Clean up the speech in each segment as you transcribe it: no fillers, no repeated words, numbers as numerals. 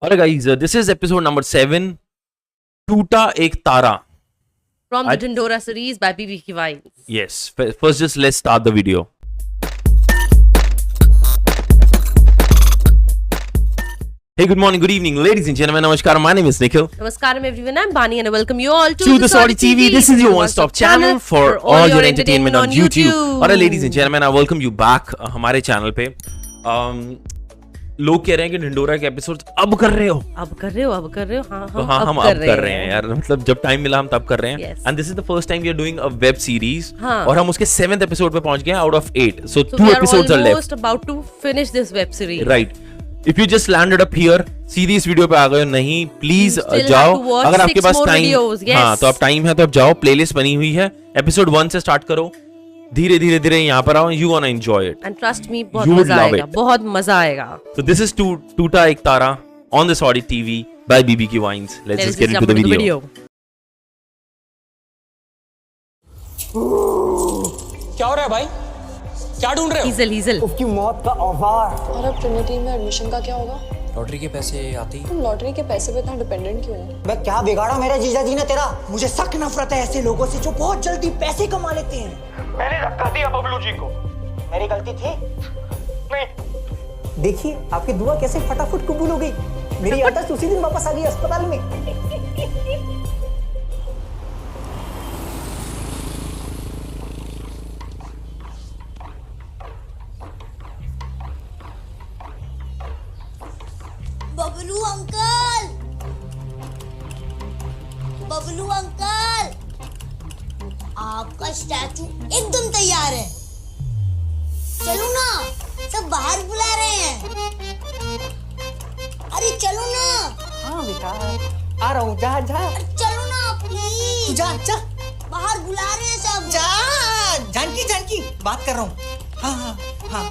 Alright guys, this is episode number 7, Toota Ek Tara. From the Dindora series by BBK Vines. Yes, first just let's start the video. Hey, good morning, good evening, ladies and gentlemen. Namaskar, my name is Nikhil. Namaskaram everyone, I'm Bani and I welcome you all To the Saudi TV. This is your one-stop channel for all your entertainment on YouTube. Alright ladies and gentlemen, I welcome you back हमारे channel पे. लोग कह रहे हैं कि ढिंडोरा के episodes अब कर रहे हो. अब कर रहे हो हाँ तो हाँ हम अब कर रहे हैं यार, मतलब जब टाइम मिला हम तब कर रहे हैं. And this is the first time we are doing a web series और हम उसके 7th एपिसोड पे पहुंच गए out of 8. So 2 episodes are left. about to finish this web series. Right. If you just landed up here, सीधी इस video पे आ गए हो, नहीं प्लीज जाओ. अगर आपके पास टाइम, हाँ तो आप टाइम है तो आप जाओ. प्लेलिस्ट बनी हुई है. एपिसोड 1 से स्टार्ट करो. धीरे धीरे धीरे यहाँ पर आओ. You gonna enjoy it and trust me, बहुत मजा आएगा, बहुत मजा आएगा. So this is Toota Ek Tara on the Saudi TV by BBK Vines. Let's just get into the video. क्या हो रहा है भाई? क्या ढूंढ रहे हो? हीजल उसकी मौत का औजार. और अब ट्रिनिटी में एडमिशन का क्या होगा? लॉटरी के पैसे आते ही. तुम लॉटरी के पैसे पे इतना डिपेंडेंट क्यों हो? मैं क्या बिगाड़ा मेरे जीजा जी ने तेरा? मुझे सख्त नफरत है ऐसे लोगों से जो बहुत जल्दी पैसे कमा लेते हैं. मैंने धक्का दिया बबलू जी को. मेरी गलती थी? नहीं. देखिए आपकी दुआ कैसे फटाफट कबूल हो गई. मेरी आदत उसी दिन वापस आ गई अस्पताल में. बबलू अंकल, बबलू अंकल, आपका स्टैचू एकदम तैयार है. चलो ना, सब बाहर बुला रहे हैं. अरे चलो ना. हाँ बेटा आ रहा हूँ. जा जा. चलो ना प्लीज. जा जा. बाहर बुला रहे हैं सब. जा. जानकी जानकी बात कर रहा हूँ. हाँ हाँ हाँ.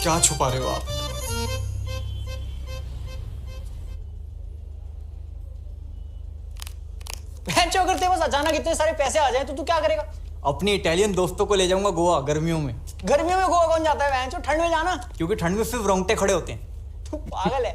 क्या छुपा रहे हो आप? अगर तेरे पास अचानक इतने सारे पैसे आ जाए तो तू क्या करेगा? अपने इटालियन दोस्तों को ले जाऊंगा गोवा गर्मियों में. गर्मियों में गोवा कौन जाता है? ठंड में जाना. क्योंकि ठंड में सिर्फ रोंगटे खड़े होते हैं. तू पागल है.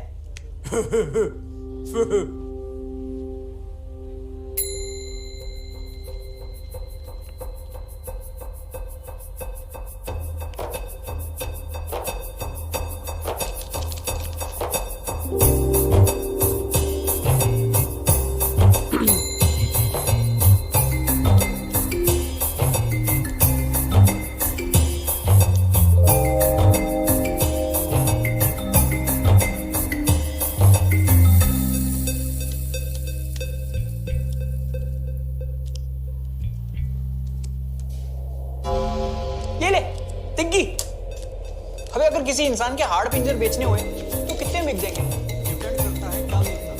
अबे अगर किसी इंसान के हाड़ पिंजर बेचने हुए तो कितने बिक जाएंगे? डिपेंड करता है क्या बेचना.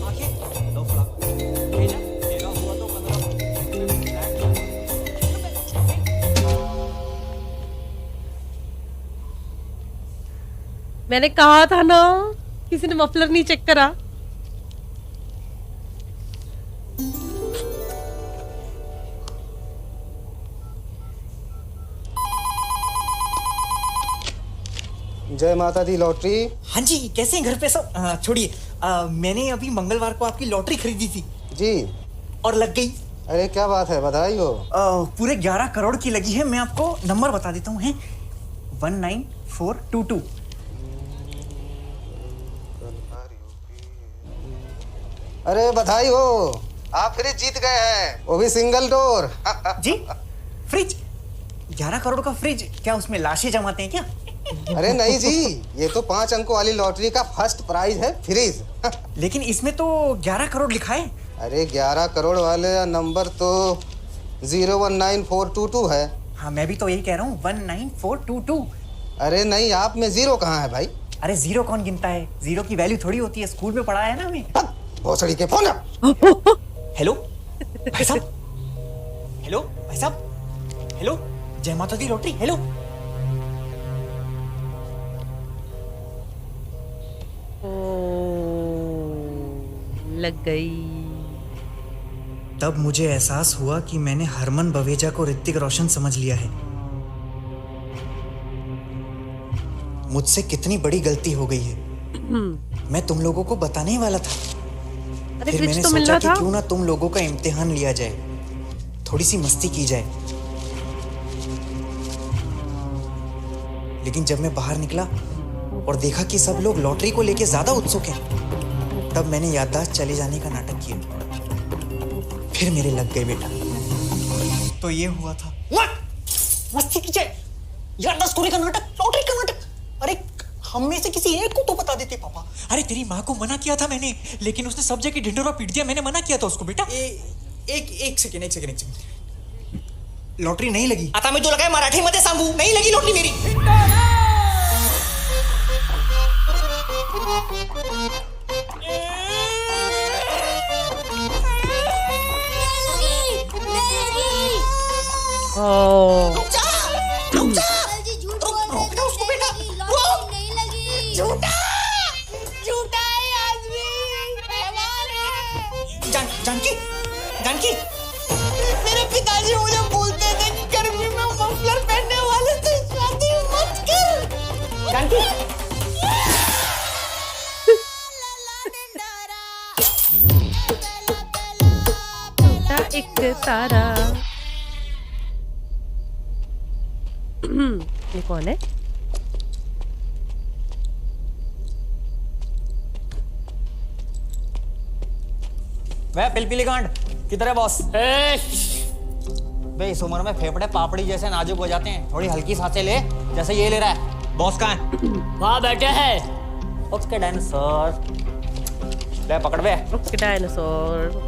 आखिर 9 लाख भेजा देगा हुआ तो 15. मैंने कहा था ना, किसी ने मफलर नहीं चेक करा. जय माता दी लॉटरी. हाँ जी, कैसे हैं घर पे सब? छोड़िए, मैंने अभी मंगलवार को आपकी लॉटरी खरीदी थी जी. और लग गई. अरे क्या बात है, बधाई हो. पूरे 11 करोड़ की लगी है. मैं आपको नंबर बता देता हूँ. 19422. अरे बधाई हो, आप फ्रिज जीत गए हैं, वो भी सिंगल डोर. जी फ्रिज? 11 करोड़ का फ्रिज? क्या उसमें लाशें जमाते हैं क्या? अरे नहीं जी, ये तो 5 अंकों वाली लॉटरी का फर्स्ट प्राइज है, फ्रिज. लेकिन इसमें तो 11 करोड़ लिखा है. अरे 11 करोड़ वाले नंबर तो 019422 है. हाँ मैं भी तो यही कह रहा हूँ, 19422. अरे नहीं, आप में जीरो कहाँ है भाई? अरे जीरो कौन गिनता है? जीरो की वैल्यू थोड़ी होती है, स्कूल में पढ़ाया है ना हमें. भोसड़ी के फोन. हेलो भाई साहब. हेलो भाई साहब. हेलो जय माता दी लॉटरी. हेलो. लग गई. तब मुझे एहसास हुआ कि मैंने हरमन बवेजा को ऋतिक रोशन समझ लिया है। मुझसे कितनी बड़ी गलती हो गई है। मैं तुम लोगों को बताने ही वाला था, अरे फिर ग्लिच मैंने तो सोचा मिलना कि था। क्यों ना तुम लोगों का इम्तिहान लिया जाए, थोड़ी सी मस्ती की जाए। लेकिन जब मैं बाहर निकला और देखा कि सब लोग लॉटरी को लेके ज्यादा उत्सुक हैं, तब मैंने याददाश्त चले जाने का नाटक किया। फिर मेरे लग गए बेटा। तो ये हुआ था। मस्ती की जाए, याददाश्त खोने का नाटक, लॉटरी का नाटक। अरे हम में से किसी एक को तो बता देते पापा। अरे तेरी माँ को मना किया था मैंने, लेकिन उसने सब जगह ढिंढोरा पीट दिया। मैंने मना किया था उसको बेटा। एक सेकंड। लॉटरी नहीं लगी। आता मैं जो लगाए मराठी मध्ये सांगू, नहीं लगी लॉटरी मेरी। ओह, जी झूठ बोल रहे हैं, उसको बेटा, लॉटरी नहीं लगी। झूठा है आदमी, बेईमान है। जानकी मेरे पिताजी मुझे बोलते थे कि गर्मी में मफलर पहनने वाले से शादी मत कर। जानकी टूटा एक तारा। ये कौन है? वह पिलपिली गांड किधर है बॉस? बे इस उम्र में फेफड़े पापड़ी जैसे नाजुक हो जाते हैं, थोड़ी हल्की सांसें ले, जैसे ये ले रहा है। बॉस कहाँ है? वहाँ बैठे हैं। ओके डायनासोर, ले पकड़ बे। Okay dinosaur.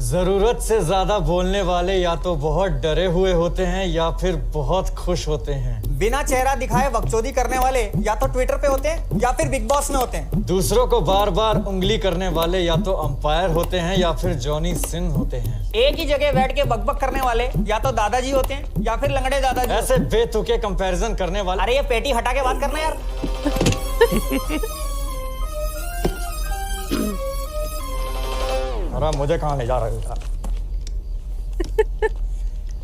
जरूरत से ज्यादा बोलने वाले या तो बहुत डरे हुए होते हैं या फिर बहुत खुश होते हैं। बिना चेहरा दिखाए बकचोदी करने वाले या तो ट्विटर पे होते हैं या फिर बिग बॉस में होते हैं। दूसरों को बार बार उंगली करने वाले या तो अंपायर होते हैं या फिर जॉनी सिंह होते हैं। एक ही जगह बैठ के बकबक करने वाले या तो दादाजी होते हैं या फिर लंगड़े दादाजी। ऐसे बेतुके कंपैरिजन करने वाले। अरे ये पेटी हटा के बात करना यार। अरे मुझे कहाँ ले जा रहे हो?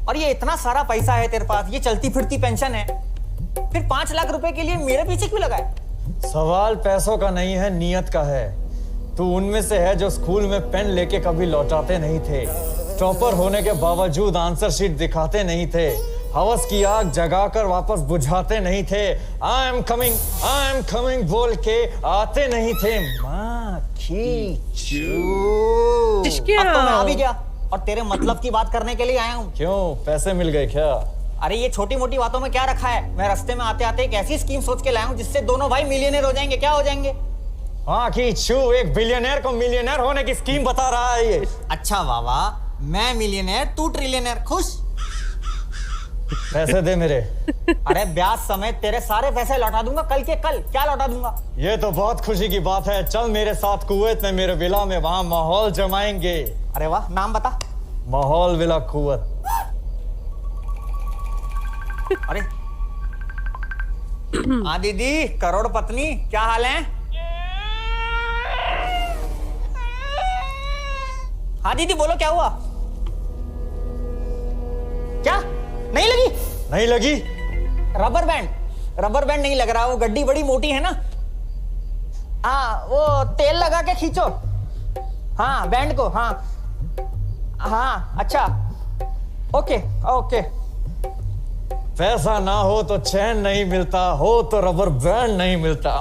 और ये इतना सारा पैसा है तेरे पास, ये चलती फिरती पेंशन है, फिर 5 लाख रुपए के लिए मेरे पीछे क्यों लगा है? सवाल पैसों का नहीं है, नियत का है। तू उनमें से है जो स्कूल में पेन लेके कभी लौटाते नहीं थे, टॉपर होने के बावजूद आंसर शीट दिखाते नहीं थे, हवस की आग जगाकर वापस बुझाते नहीं थे, आई एम कमिंग बोल के आते नहीं थे। माँ की किसके अब तो मैं यहाँ? आ भी गया और तेरे मतलब की बात करने के लिए आया हूँ। क्यों, पैसे मिल गए क्या? अरे ये छोटी मोटी बातों में क्या रखा है? मैं रास्ते में आते आते एक ऐसी स्कीम सोच के लाया हूँ जिससे दोनों भाई मिलियनेयर हो जाएंगे। क्या हो जाएंगे? हाँ की छू, एक बिलियनर को मिलियनर होने की स्कीम बता रहा है ये। अच्छा वाह, मैं मिलियनेयर तू ट्रिलियनेयर, खुश? पैसे दे मेरे। अरे ब्याज समेत तेरे सारे पैसे लौटा दूंगा कल के कल। क्या लौटा दूंगा? ये तो बहुत खुशी की बात है। चल मेरे साथ कुवैत में मेरे विला में, वहां माहौल जमाएंगे। अरे वाह, नाम बता। माहौल विला कुवैत। अरे हाँ दीदी, करोड़ पत्नी, क्या हाल है? हाँ दीदी बोलो, क्या हुआ? क्या नहीं लगी? नहीं लगी? रबर बैंड नहीं लग रहा, वो गड्डी बड़ी मोटी है ना। हाँ वो तेल लगा के खींचो। हाँ बैंड को, हाँ अच्छा, ओके। पैसा ना हो तो चैन नहीं मिलता, हो तो रबर बैंड नहीं मिलता।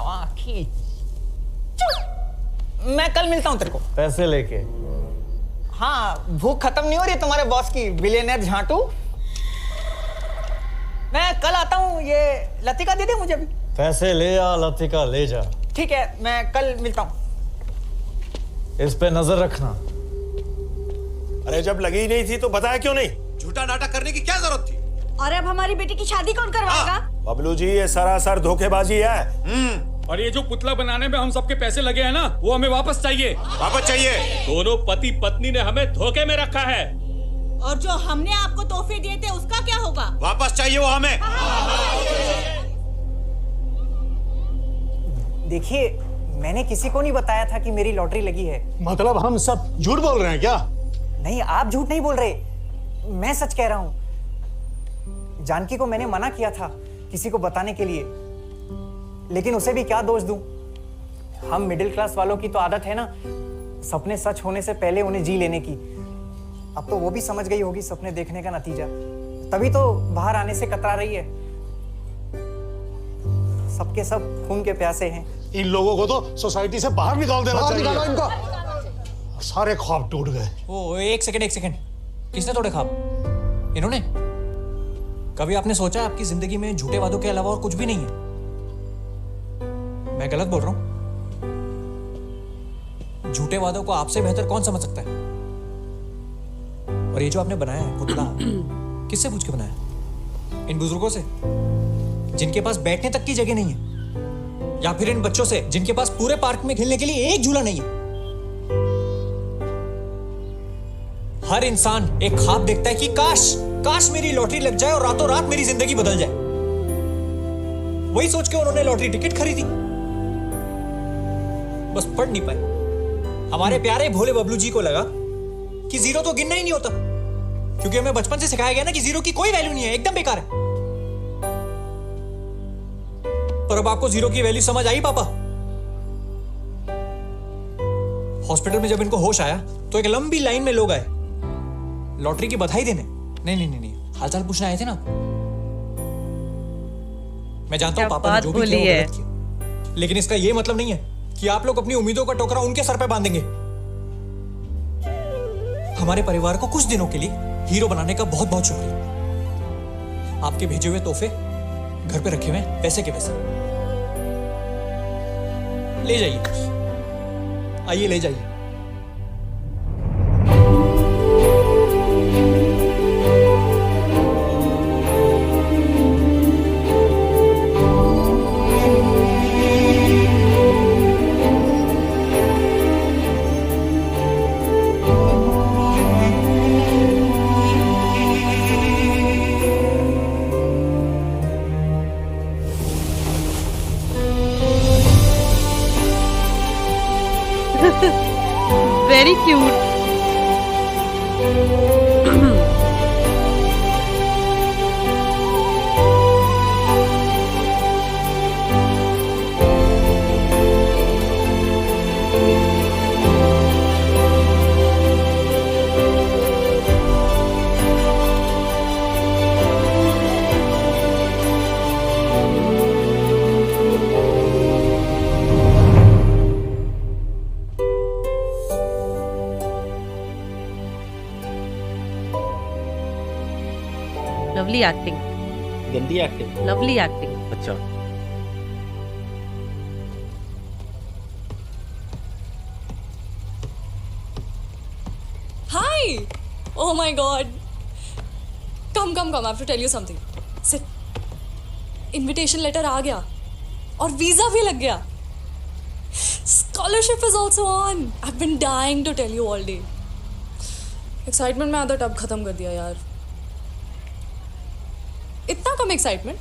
मैं कल मिलता हूं तेरे को पैसे लेके। हाँ, भूख खत्म नहीं हो रही तुम्हारे बॉस की, बिलियनर झांटू। मैं कल आता हूँ, ये लतिका दे दे मुझे भी। पैसे ले आ, लतिका ले जा। ठीक है, मैं कल मिलता हूँ। इस पे नजर रखना। अरे जब लगी ही नहीं थी तो बताया क्यों नहीं? झूठा नाटक करने की क्या जरूरत थी? और अब हमारी बेटी की शादी कौन करवाएगा? बबलू जी, ये सरासर धोखेबाजी है। और ये जो पुतला बनाने में हम सबके पैसे लगे हैं ना, वो हमें वापस चाहिए। वापस चाहिए? दोनों पति पत्नी ने हमें धोखे में रखा है। और जो हमने आपको तोहफे दिए थे उसका क्या होगा? वापस चाहिए वो हमें। देखिए, मैंने किसी को नहीं बताया था कि मेरी लॉटरी लगी है। मतलब हम सब झूठ बोल रहे हैं क्या? नहीं, आप झूठ नहीं बोल रहे, मैं सच कह रहा हूँ। जानकी को मैंने मना किया था किसी को बताने के लिए, लेकिन उसे भी क्या दोष दूं? हम मिडिल क्लास वालों की तो आदत है ना सपने सच होने से पहले उन्हें जी लेने की। अब तो वो भी समझ गई होगी सपने देखने का नतीजा, तभी तो बाहर आने से कतरा रही है। सबके सब खून के प्यासे हैं। इन लोगों को तो सोसाइटी से बाहर निकाल देना चाहिए। इनको सारे ख्वाब टूट गए। ओ एक सेकंड, किसने तोड़े ख्वाब? इन्होंने? कभी आपने सोचा आपकी जिंदगी में झूठे वादों के अलावा और कुछ भी नहीं है? मैं गलत बोल रहा हूं? झूठे वादों को आपसे बेहतर कौन समझ सकता है? और ये जो आपने बनाया है पुतला, किससे पूछ के बनाया? इन बुजुर्गों से जिनके पास बैठने तक की जगह नहीं है, या फिर इन बच्चों से जिनके पास पूरे पार्क में खेलने के लिए एक झूला नहीं है? हर इंसान एक ख्वाब देखता है कि काश मेरी लॉटरी लग जाए और रातों रात मेरी जिंदगी बदल जाए। वही सोच के उन्होंने लॉटरी टिकट खरीदी, बस पढ़ नहीं पाए। हमारे प्यारे भोले बबलू जी को लगा कि जीरो तो गिनना ही नहीं होता, क्योंकि हमें बचपन से सिखाया गया ना कि जीरो की कोई वैल्यू नहीं है, एकदम बेकार है। पर अब आपको जीरो की वैल्यू समझ आई पापा? हॉस्पिटल में जब इनको होश आया तो एक लंबी लाइन में लोग आए लॉटरी की बधाई देने। नहीं, हालचाल पूछने आए थे ना। मैं जानता हूं पापा ने जो भी किया वो गलत किया, लेकिन इसका ये मतलब नहीं है कि आप लोग अपनी उम्मीदों का टोकरा उनके सर पे बांधेंगे। हमारे परिवार को कुछ दिनों के लिए हीरो बनाने का बहुत बहुत शुक्रिया। आपके भेजे हुए तोहफे घर पे रखे हुए हैं, पैसे के पैसे। ले जाइए, आइए ले जाइए। Very cute. Lovely acting. गंदी एक्टिंग। Lovely acting. अच्छा, Hi! Oh my god. Come. I have to tell you something. Sit. Invitation letter आ गया और वीजा भी लग गया. Scholarship is also on. I've been dying to tell you all day. Excitement में आधा tub खत्म कर दिया यार. इतना कम एक्साइटमेंट?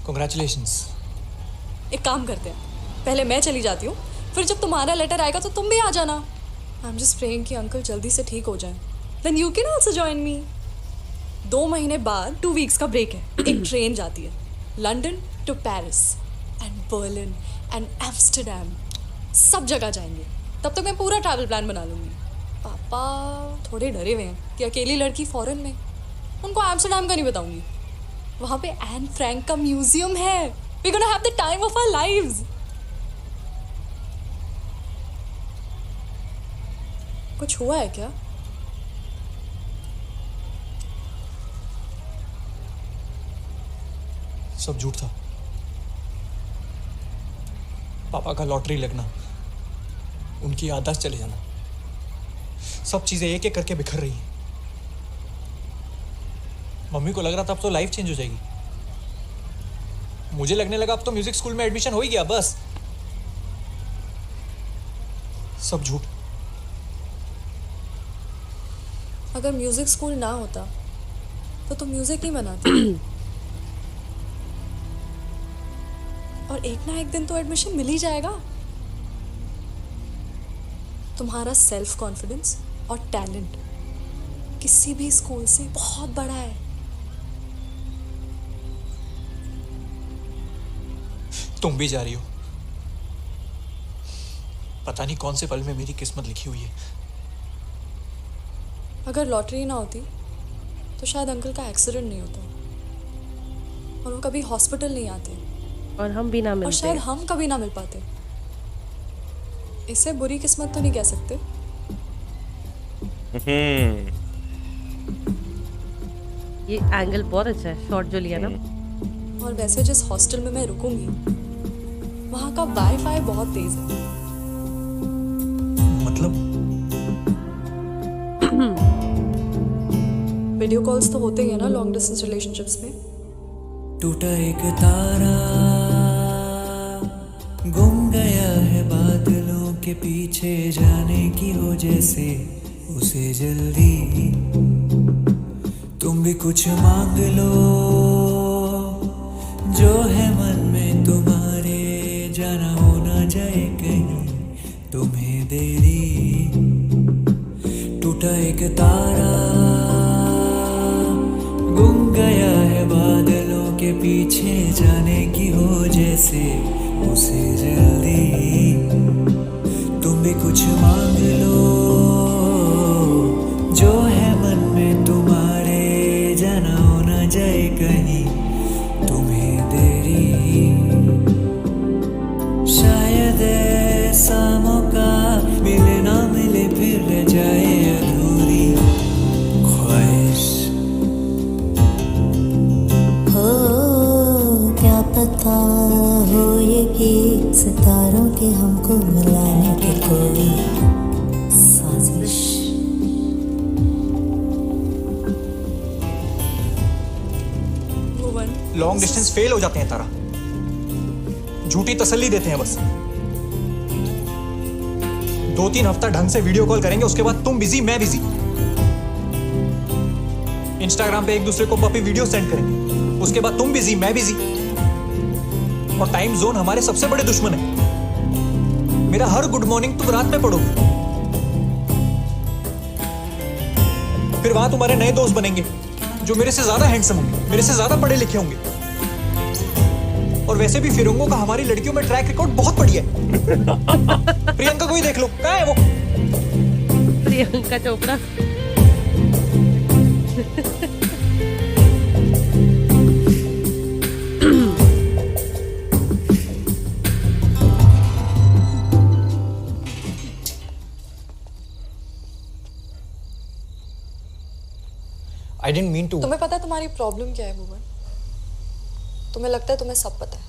Congratulations. एक काम करते हैं, पहले मैं चली जाती हूँ, फिर जब तुम्हारा लेटर आएगा तो तुम भी आ जाना. आई एम जस्ट प्रेइंग कि अंकल जल्दी से ठीक हो जाए. Then you can also join me. 2 महीने बाद 2 वीक्स का ब्रेक है. एक ट्रेन जाती है London to Paris and Berlin and Amsterdam. सब जगह जाएंगे. तब तक मैं पूरा ट्रैवल प्लान बना लूँगी. पापा थोड़े डरे हुए हैं कि अकेली लड़की फॉरेन में. उनको एम्स्टरडैम का नहीं बताऊँगी. वहाँ पे एन फ्रैंक का म्यूजियम है. We're gonna have the time of our lives. कुछ हुआ है क्या? सब झूठ था. पापा का लॉटरी लगना, उनकी याददाश्त चले जाना, सब चीजें एक एक करके बिखर रही हैं. मम्मी को लग रहा था अब तो लाइफ चेंज हो जाएगी. मुझे लगने लगा अब तो म्यूजिक स्कूल में एडमिशन हो ही गया. बस सब झूठ. अगर म्यूजिक स्कूल ना होता तो तुम म्यूजिक नहीं बनाती. और एक ना एक दिन तो एडमिशन मिल ही जाएगा. तुम्हारा सेल्फ कॉन्फिडेंस और टैलेंट किसी भी स्कूल से बहुत बड़ा है. तुम भी जा रही हो। पता नहीं कौन से पल में मेरी किस्मत लिखी हुई है। अगर लॉटरी ना होती तो शायद अंकल का एक्सीडेंट नहीं होता और वो कभी हॉस्पिटल नहीं आते और हम भी ना मिलते, और शायद हम कभी ना मिल पाते। इसे बुरी किस्मत तो नहीं कह सकते। ये एंगल बहुत अच्छा है, शॉट जो लिया ना। और वैसे जिस हॉस्टल में मैं रुकूंगी वहां का वाईफाई बहुत तेज है। मतलब वीडियो कॉल्स तो होते ही है ना लॉन्ग डिस्टेंस रिलेशनशिप्स में। टूटा एक तारा गुम गया है बादलों के पीछे, जाने की हो जैसे उसे जल्दी। तुम भी कुछ मांग लो जो है मन में तुम्हारे, जाना हो ना जाए कहीं तुम्हें देरी। टूटा एक तारा गुम गया है बादलों के पीछे, जाने की हो जैसे उसे जल्दी। तुम भी कुछ मांग लो जो है मन में तुम्हारे, जाना हो ना जाए कहीं तुम्हें देरी। शायद ऐसा मौका मिले ना मिले फिर रह जाए अधूरी ख्वाहिश। हो क्या पता हो ये कि सितारों के हमको मिलाने की कोई साजिश। लॉन्ग डिस्टेंस फेल हो जाते हैं तारा, झूठी तसल्ली देते हैं बस। 2-3 हफ्ता ढंग से वीडियो कॉल करेंगे, उसके बाद तुम बिजी मैं बिजी। इंस्टाग्राम पे एक दूसरे को पपी वीडियो सेंड करेंगे, उसके बाद तुम बिजी मैं बिजी। और टाइम जोन हमारे सबसे बड़े दुश्मन है। मेरा हर गुड मॉर्निंग तुम रात में पढ़ोगे, फिर वहां तुम्हारे नए दोस्त बनेंगे जो मेरे से ज्यादा हैंडसम होंगे, मेरे से ज्यादा पढ़े लिखे होंगे। और वैसे भी फिरंगों का हमारी लड़कियों में ट्रैक रिकॉर्ड बहुत बढ़िया है। प्रियंका को ही देख लो, कहाँ है वो? Priyanka Chopra. I didn't mean to. तुम्हें पता है तुम्हारी प्रॉब्लम क्या है भुवन? तुम्हें लगता है तुम्हें सब पता है।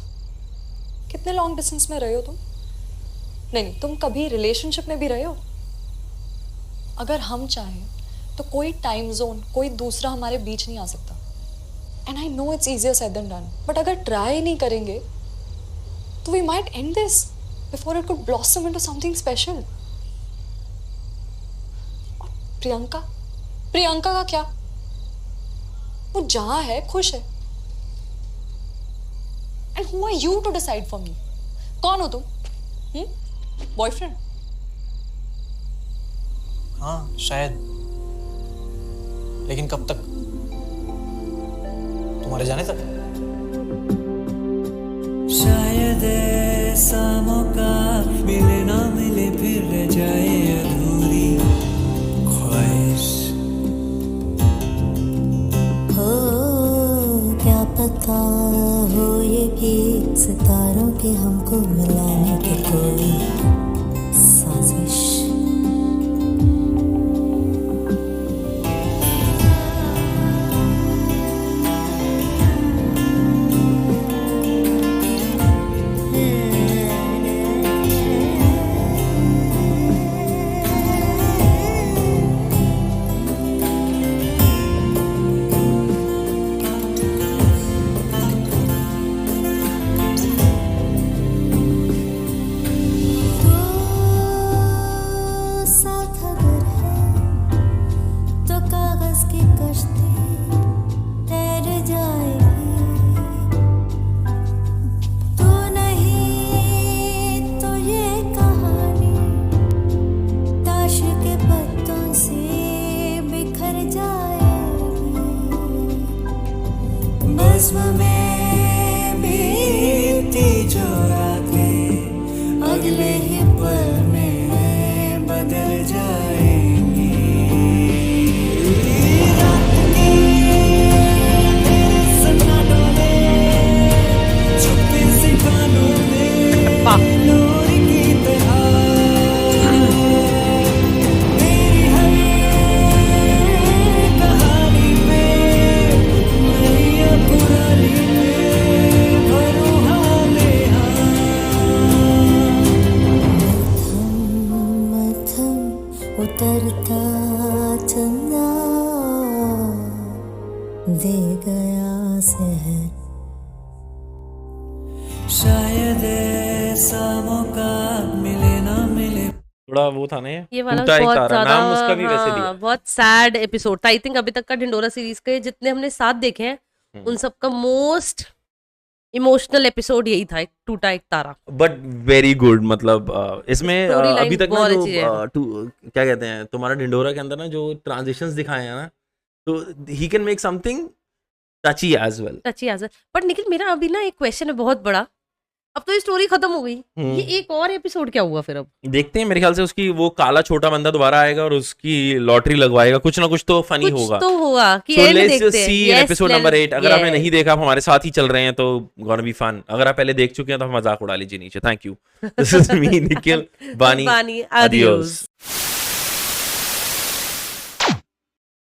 कितने लॉन्ग डिस्टेंस में रहे हो तुम? नहीं, तुम कभी रिलेशनशिप में भी रहे हो? अगर हम चाहें तो कोई टाइम जोन, कोई दूसरा हमारे बीच नहीं आ सकता। And I know it's easier said than done, but अगर ट्राई नहीं करेंगे तो we might end this before it could blossom into something special. Priyanka, Priyanka का क्या? वो जहां है खुश है। And who are you to decide for me? कौन हो तुम? बॉयफ्रेंड? हाँ शायद, लेकिन कब तक? तुम्हारे जाने तक। शायद ऐसा मौका मिले ना मिले फिर रह जाए अधूरी ख्वाहिश। हो क्या पता हो ये कि सितारों के हमको मिलाने की कोई साजिश। बज़्म में भी बीती जो रातें अगले ही पल में बदल जाएंगी। रात के सन्नाटों में छुपे से गानों में नूर की तरह मेरी हर कहानी में नैया पुरानी में भरूं हाले मथम उतरता चंदा दे गया सहर। शायद ऐसा मौका मिले ना मिले। थोड़ा वो था ना ये वाला टूटा एक बहुत तारा, ज्यादा नाम उसका भी वैसे दिया। बहुत सैड एपिसोड था। आई थिंक अभी तक का ढिंडोरा सीरीज के जितने हमने साथ देखे हैं उन सब का मोस्ट इमोशनल एपिसोड यही था, एक टूटा एक तारा। बट वेरी गुड, मतलब इसमें Storyline अभी तक ना बहुत जो अच्छी है। क्या कहते हैं तुम्हारा ढिंडोरा के अंदर ना जो ट्रांजिशंस दिखाए हैं ना, तो he can make something touchy as well. सच्ची आजर। पर निखिल मेरा अभी ना एक क्वेश्चन है बहुत बड़ा। अब तो ये स्टोरी खत्म हो गई, ये एक और एपिसोड क्या हुआ फिर? अब देखते हैं, मेरे ख्याल से उसकी वो काला छोटा बंदा दोबारा आएगा और उसकी लॉटरी लगवाएगा, कुछ ना कुछ तो फनी कुछ होगा। तो हुआ कि So end let's देखते हैं। see Yes, episode let's- number 8। अगर आपने yes. नहीं देखा, आप हमारे साथ ही चल रहे हैं तो gonna be fun। अगर आप पहले देख चुके हैं तो मजाक उड़ा लीजिए नीचे। Thank you. This is me Nikhil बानी। बानी, Adios. adios.